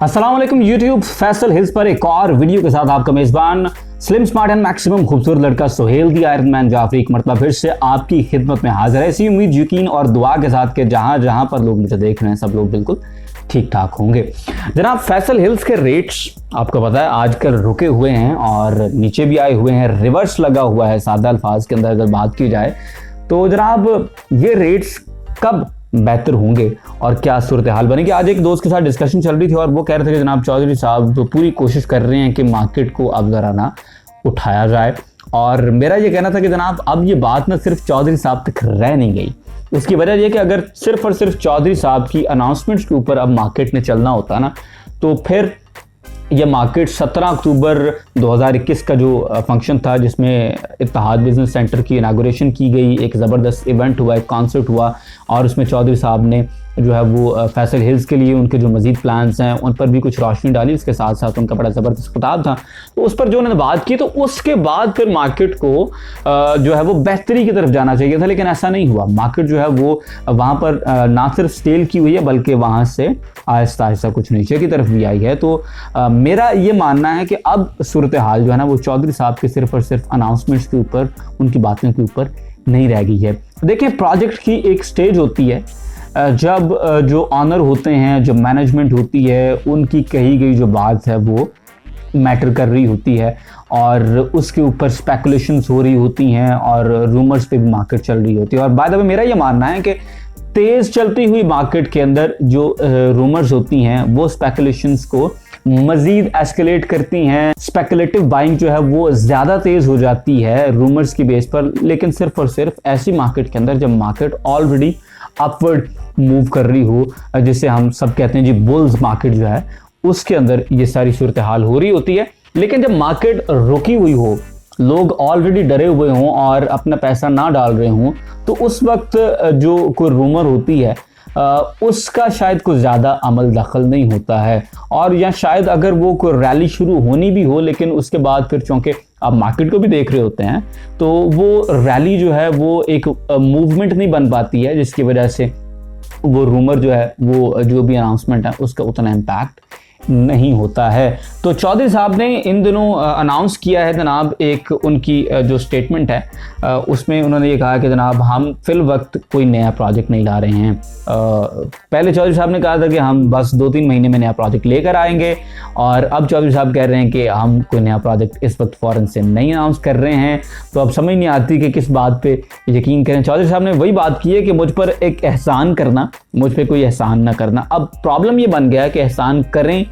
अस्सलाम वालेकुम YouTube. Faisal hills पर एक और वीडियो के साथ आपका मेजबान स्लिम स्मार्ट एंड मैक्सिमम खूबसूरत लड़का सुहेल दी आयरन मैन जाफरी एक मरतबा फिर से आपकी खिदमत में हाजिर है, इसी उम्मीद यकीन और दुआ के साथ कि जहां जहां पर लोग मुझे देख रहे हैं सब लोग बिल्कुल ठीक ठाक होंगे। जनाब, फैसल हिल्स के रेट्स आपको पता है आजकल रुके हुए हैं और नीचे भी आए हुए हैं, रिवर्स लगा हुआ है। सादा अल्फाज के अंदर अगर बात की जाए तो जनाब ये रेट्स कब बेहतर होंगे और क्या सूरत हाल बनेगी। आज एक दोस्त के साथ डिस्कशन चल रही थी और वो कह रहे थे कि जनाब चौधरी साहब तो पूरी कोशिश कर रहे हैं कि मार्केट को अब जरा ना उठाया जाए, और मेरा ये कहना था कि जनाब अब ये बात ना सिर्फ चौधरी साहब तक रह नहीं गई। उसकी वजह यह कि अगर सिर्फ और सिर्फ चौधरी साहब की अनाउंसमेंट्स के ऊपर अब मार्केट ने चलना होता ना तो फिर यह मार्केट 17 अक्टूबर 2021 का जो फंक्शन था जिसमें इत्तेहाद बिजनेस सेंटर की इनागोरेशन की गई, एक ज़बरदस्त इवेंट हुआ, एक कॉन्सर्ट हुआ और उसमें चौधरी साहब ने जो है वो फैसल हिल्स के लिए उनके जो मजीद प्लान्स हैं उन पर भी कुछ रोशनी डाली। उसके साथ साथ उनका बड़ा ज़बरदस्त खिताब था तो उस पर जो उन्होंने बात की तो उसके बाद फिर मार्केट को जो है वो बेहतरी की तरफ जाना चाहिए था, लेकिन ऐसा नहीं हुआ। मार्केट जो है वो वहाँ पर ना सिर्फ स्टेल की हुई है बल्कि वहाँ से आहिस्ता आहिस्ता कुछ नीचे की तरफ भी आई है। तो मेरा ये मानना है कि अब सूरत हाल जो है ना वो चौधरी साहब के सिर्फ और सिर्फ अनाउंसमेंट्स के ऊपर, उनकी बातों के ऊपर नहीं रह गई है। देखिए, प्रोजेक्ट की एक स्टेज होती है जब जो ऑनर होते हैं, जो मैनेजमेंट होती है, उनकी कही गई जो बात है वो मैटर कर रही होती है और उसके ऊपर स्पेकुलेशंस हो रही होती हैं और रूमर्स पे भी मार्केट चल रही होती है। और बाय द वे मेरा ये मानना है कि तेज चलती हुई मार्केट के अंदर जो रूमर्स होती हैं वो स्पेकुलेशंस को मजीद एस्केलेट करती हैं। स्पेकुलेटिव बाइंग जो है वो ज़्यादा तेज़ हो जाती है रूमर्स की बेस पर, लेकिन सिर्फ और सिर्फ ऐसी मार्केट के अंदर जब मार्केट ऑलरेडी अपवर्ड मूव कर रही हो, जिसे हम सब कहते हैं जी बुल्स मार्केट जो है, उसके अंदर ये सारी सूरत हाल हो रही होती है। लेकिन जब मार्केट रुकी हुई हो, लोग ऑलरेडी डरे हुए हों और अपना पैसा ना डाल रहे हों, तो उस वक्त जो कोई रूमर होती है उसका शायद कुछ ज़्यादा अमल दखल नहीं होता है। और या शायद अगर वो कोई रैली शुरू होनी भी हो लेकिन उसके बाद फिर चूँकि आप मार्केट को भी देख रहे होते हैं तो वो रैली जो है वो एक मूवमेंट नहीं बन पाती है, जिसकी वजह से वो रूमर जो है वो जो भी अनाउंसमेंट है उसका उतना इम्पैक्ट नहीं होता है। तो चौधरी साहब ने इन दिनों अनाउंस किया है जनाब, एक उनकी जो स्टेटमेंट है उसमें उन्होंने ये कहा कि जनाब हम फिल वक्त कोई नया प्रोजेक्ट नहीं ला रहे हैं। पहले चौधरी साहब ने कहा था कि हम बस 2-3 महीने में नया प्रोजेक्ट लेकर आएंगे, और अब चौधरी साहब कह रहे हैं कि हम कोई नया प्रोजेक्ट इस वक्त फ़ौरन से नहीं अनाउंस कर रहे हैं। तो अब समझ नहीं आती कि किस बात पे यकीन करें। चौधरी साहब ने वही बात की है कि मुझ पर एक एहसान करना, मुझ पर कोई एहसान ना करना। अब प्रॉब्लम ये बन गया है कि एहसान करें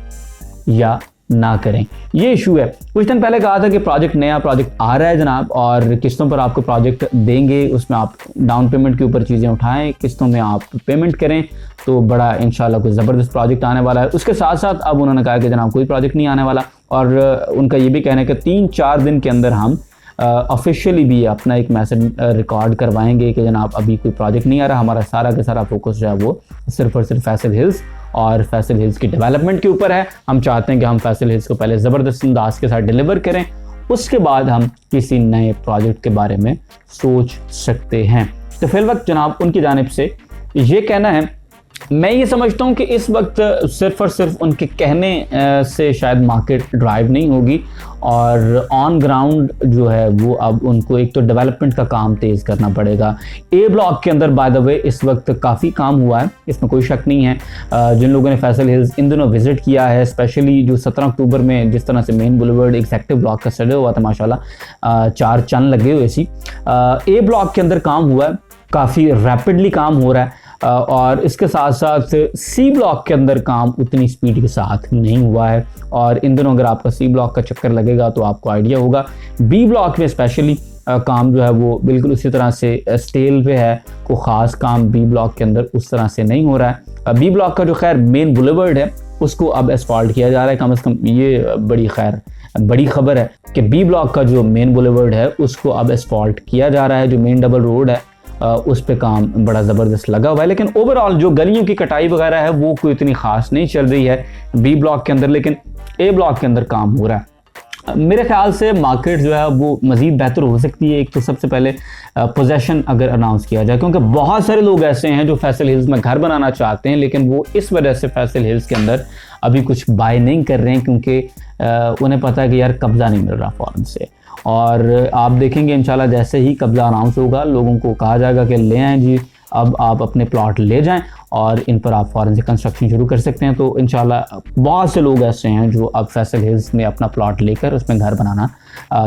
या ना करें, ये इशू है। कुछ दिन पहले कहा था कि नया प्रोजेक्ट आ रहा है जनाब और किस्तों पर आपको प्रोजेक्ट देंगे, उसमें आप डाउन पेमेंट के ऊपर चीज़ें उठाएं, किस्तों में आप पेमेंट करें तो बड़ा इंशाल्लाह कोई ज़बरदस्त प्रोजेक्ट आने वाला है। उसके साथ साथ अब उन्होंने कहा कि जनाब कोई प्रोजेक्ट नहीं आने वाला, और उनका ये भी कहना है कि 3-4 दिन के अंदर हम ऑफिशियली भी अपना एक मैसेज रिकॉर्ड करवाएंगे कि जनाब अभी कोई प्रोजेक्ट नहीं आ रहा, हमारा सारा का सारा फोकस जो है वो सिर्फ और सिर्फ फैसल हिल्स और फैसल हिल्स की डेवलपमेंट के ऊपर है। हम चाहते हैं कि हम फैसल हिल्स को पहले ज़बरदस्त अंदाज के साथ डिलीवर करें, उसके बाद हम किसी नए प्रोजेक्ट के बारे में सोच सकते हैं। तो फिल वक्त जनाब उनकी जानिब से ये कहना है, मैं ये समझता हूँ कि इस वक्त सिर्फ और सिर्फ उनके कहने से शायद मार्केट ड्राइव नहीं होगी, और ऑन ग्राउंड जो है वो अब उनको एक तो डेवलपमेंट का काम तेज़ करना पड़ेगा। ए ब्लॉक के अंदर बाय द वे इस वक्त काफ़ी काम हुआ है, इसमें कोई शक नहीं है। जिन लोगों ने फैसल हिल्स इन दिनों विज़िट किया है, स्पेशली जो 17 अक्टूबर में जिस तरह से मेन बुलेवर्ड एग्जेक्टिव ब्लॉक का सजा हुआ था, माशाल्लाह 4 चंद लगे हुए सी। ए ब्लॉक के अंदर काम हुआ है, काफ़ी रैपिडली काम हो रहा है, और इसके साथ साथ सी ब्लॉक के अंदर काम उतनी स्पीड के साथ नहीं हुआ है। और इन दिनों अगर आपका सी ब्लॉक का चक्कर लगेगा तो आपको आइडिया होगा। बी ब्लॉक में स्पेशली काम जो है वो बिल्कुल उसी तरह से स्टेल पे है, कोई ख़ास काम बी ब्लॉक के अंदर उस तरह से नहीं हो रहा है। बी ब्लॉक का जो खैर मेन बुलेवर्ड है उसको अब एस्फाल्ट किया जा रहा है, कम से कम ये बड़ी खबर है कि बी ब्लॉक का जो मेन बुलेवर्ड है उसको अब एस्फाल्ट किया जा रहा है। जो मेन डबल रोड है उस पे काम बड़ा ज़बरदस्त लगा हुआ है, लेकिन ओवरऑल जो गलियों की कटाई वगैरह है वो कोई इतनी ख़ास नहीं चल रही है बी ब्लॉक के अंदर, लेकिन ए ब्लॉक के अंदर काम हो रहा है। मेरे ख्याल से मार्केट जो है वो मज़ीद बेहतर हो सकती है। एक तो सबसे पहले पोजेशन अगर अनाउंस किया जाए, क्योंकि बहुत सारे लोग ऐसे हैं जो फैसल हिल्स में घर बनाना चाहते हैं, लेकिन वो इस वजह से फैसल हिल्स के अंदर अभी कुछ बाय नहीं कर रहे हैं क्योंकि उन्हें पता है कि यार कब्ज़ा नहीं मिल रहा फ़ौरन से। और आप देखेंगे इंशाल्लाह जैसे ही कब्ज़ा अनाउंस होगा, लोगों को कहा जाएगा कि ले आएँ जी, अब आप अपने प्लॉट ले जाएं और इन पर आप फ़ौरन से कंस्ट्रक्शन शुरू कर सकते हैं। तो इंशाल्लाह बहुत से लोग ऐसे हैं जो अब फैसल हिल्स में अपना प्लॉट लेकर उसमें घर बनाना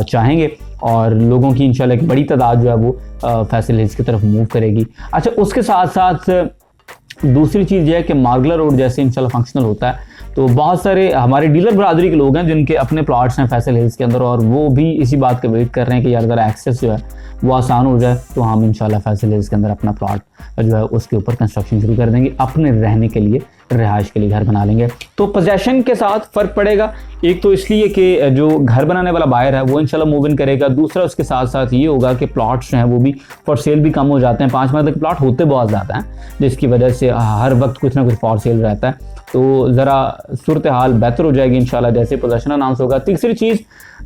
चाहेंगे, और लोगों की इंशाल्लाह एक बड़ी तादाद जो है वो फैसल हिल्स की तरफ मूव करेगी। अच्छा, उसके साथ साथ दूसरी चीज़ यह है कि मार्गला रोड जैसे इंशाल्लाह फंक्शनल होता है तो बहुत सारे हमारे डीलर बरादरी के लोग हैं जिनके अपने प्लॉट्स हैं फैसल हिल्स के अंदर, और वो भी इसी बात का वेट कर रहे हैं कि यार ज़रा एक्सेस जो है वो आसान हो जाए तो हम इंशाल्लाह फैसल हिल्स के अंदर अपना प्लॉट जो है उसके ऊपर कंस्ट्रक्शन शुरू कर देंगे, अपने रहने के लिए, रिहाइश के लिए घर बना लेंगे। तो पोजेशन के साथ फ़र्क पड़ेगा, एक तो इसलिए कि जो घर बनाने वाला बायर है वो इंशाल्लाह मूव इन करेगा, दूसरा उसके साथ साथ ये होगा कि प्लॉट्स हैं वो भी फॉर सेल भी कम हो जाते हैं। 5 मरले के प्लॉट होते बहुत ज़्यादा हैं जिसकी वजह से हर वक्त कुछ ना कुछ फॉर सेल रहता है, तो ज़रा सूरत हाल बेहतर हो जाएगी इंशाल्लाह जैसे पोजेशन अनाउंस होगा। तीसरी चीज़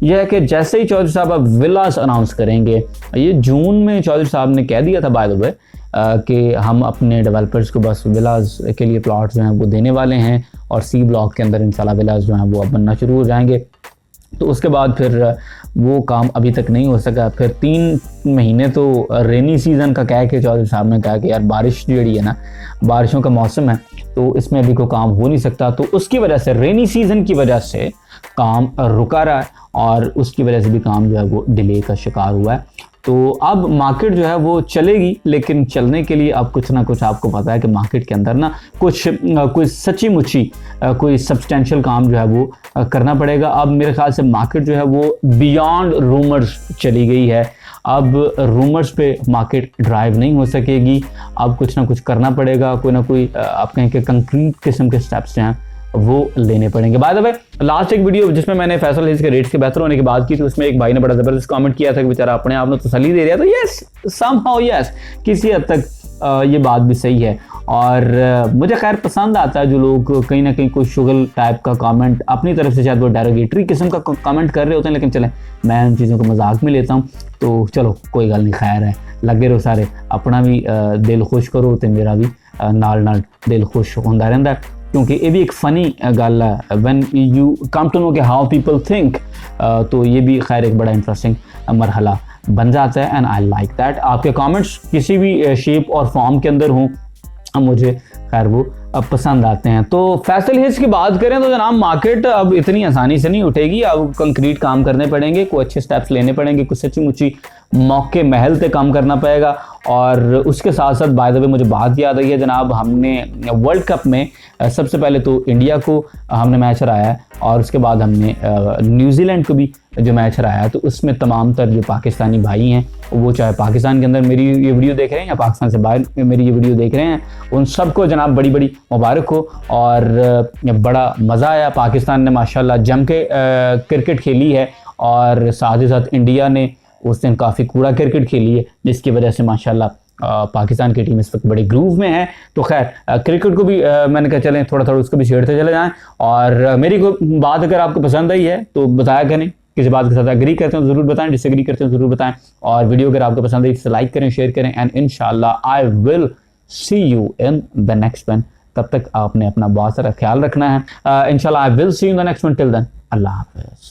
यह है कि जैसे ही चौधरी साहब अब विलास अनाउंस करेंगे, ये जून में चौधरी साहब ने कह दिया था बाय द वे कि हम अपने डेवलपर्स को बस विलास के लिए प्लॉट जो हैं वो देने वाले हैं, और सी ब्लॉक के अंदर इंशाल्लाह विलास जो हैं वो अब बनना शुरू हो जाएंगे। तो उसके बाद फिर वो काम अभी तक नहीं हो सका, फिर 3 महीने तो रेनी सीज़न का कह के चौधरी साहब ने कहा कि यार बारिश जी है ना, बारिशों का मौसम है तो इसमें अभी कोई काम हो नहीं सकता, तो उसकी वजह से रेनी सीज़न की वजह से काम रुका रहा है और उसकी वजह से भी काम जो है वो डिले का शिकार हुआ है। तो अब मार्केट जो है वो चलेगी, लेकिन चलने के लिए अब कुछ ना कुछ आपको पता है कि मार्केट के अंदर ना कोई सच्ची मुच्ची कोई सब्सटेंशियल काम जो है वो करना पड़ेगा। अब मेरे ख्याल से मार्केट जो है वो बियॉन्ड रूमर्स चली गई है, अब रूमर्स पे मार्केट ड्राइव नहीं हो सकेगी, अब कुछ ना कुछ करना पड़ेगा, कोई ना कोई आप कहें कि कंक्रीट किस्म के स्टेप्स जो हैं वो लेने पड़ेंगे। बाय द वे लास्ट एक वीडियो जिसमें मैंने फैसल हिल्स के रेट्स के बेहतर होने की बात की थी, उसमें एक भाई ने बड़ा ज़बरदस्त कमेंट किया था कि बेचारा अपने आप में तसल्ली दे रहा, तो यस समहाउ यस किसी हद तक ये बात भी सही है, और मुझे खैर पसंद आता है जो लोग कहीं ना कहीं कोई शुगल टाइप का कमेंट अपनी तरफ से शायद वो डेरोगेटरी किस्म का कमेंट कर रहे होते हैं, लेकिन चलें मैं उन चीज़ों को मजाक में लेता हूँ, तो चलो कोई गल नहीं, खैर है, लगे रहो सारे, अपना भी दिल खुश करो तो मेरा भी नाल दिल खुश होता रहता है, क्योंकि ये भी एक फ़नी गल है when you come to know कि हाउ पीपल थिंक, तो ये भी खैर एक बड़ा इंटरेस्टिंग मरहला बन जाता है, एंड आई लाइक दैट। आपके कमेंट्स किसी भी शेप और फॉर्म के अंदर हों मुझे खैर वो अब पसंद आते हैं। तो फैसल हिल्स की बात करें तो जनाब मार्केट अब इतनी आसानी से नहीं उठेगी, अब कंक्रीट काम करने पड़ेंगे, कोई अच्छे स्टेप्स लेने पड़ेंगे, कुछ सच्ची मुच्ची मौके महल पे काम करना पड़ेगा। और उसके साथ साथ बाय द वे मुझे बात याद आई है जनाब, हमने वर्ल्ड कप में सबसे पहले तो इंडिया को हमने मैच हराया है और उसके बाद हमने न्यूजीलैंड को भी जो मैच हराया है, तो उसमें तमाम तर जो पाकिस्तानी भाई हैं वो चाहे पाकिस्तान के अंदर मेरी ये वीडियो देख रहे हैं या पाकिस्तान से बाहर मेरी ये वीडियो देख रहे हैं, उन सबको जनाब बड़ी बड़ी मुबारक हो, और बड़ा मज़ा आया। पाकिस्तान ने माशाल्लाह जम के क्रिकेट खेली है, और साथ ही साथ इंडिया ने उस दिन काफ़ी कूड़ा क्रिकेट खेली है, जिसकी वजह से माशाल्लाह पाकिस्तान की टीम इस वक्त बड़े ग्रूव में है। तो खैर क्रिकेट को भी मैंने कहा चलें थोड़ा थोड़ा उसको भी छेड़ते चले जाएं, और मेरी कोई बात अगर आपको पसंद आई है तो बताया करें, किसी बात के साथ एग्री करते हो ज़रूर बताएं, डिसएग्री करते हो ज़रूर बताएं, और वीडियो अगर आपको पसंद आई तो लाइक करें, शेयर करें, एंड इंशाल्लाह I will see you in the next one. तब तक आपने अपना बहुत सारा ख्याल रखना है। इंशाल्लाह I will see you in the next one. Till then अल्लाह हाफ़िज़।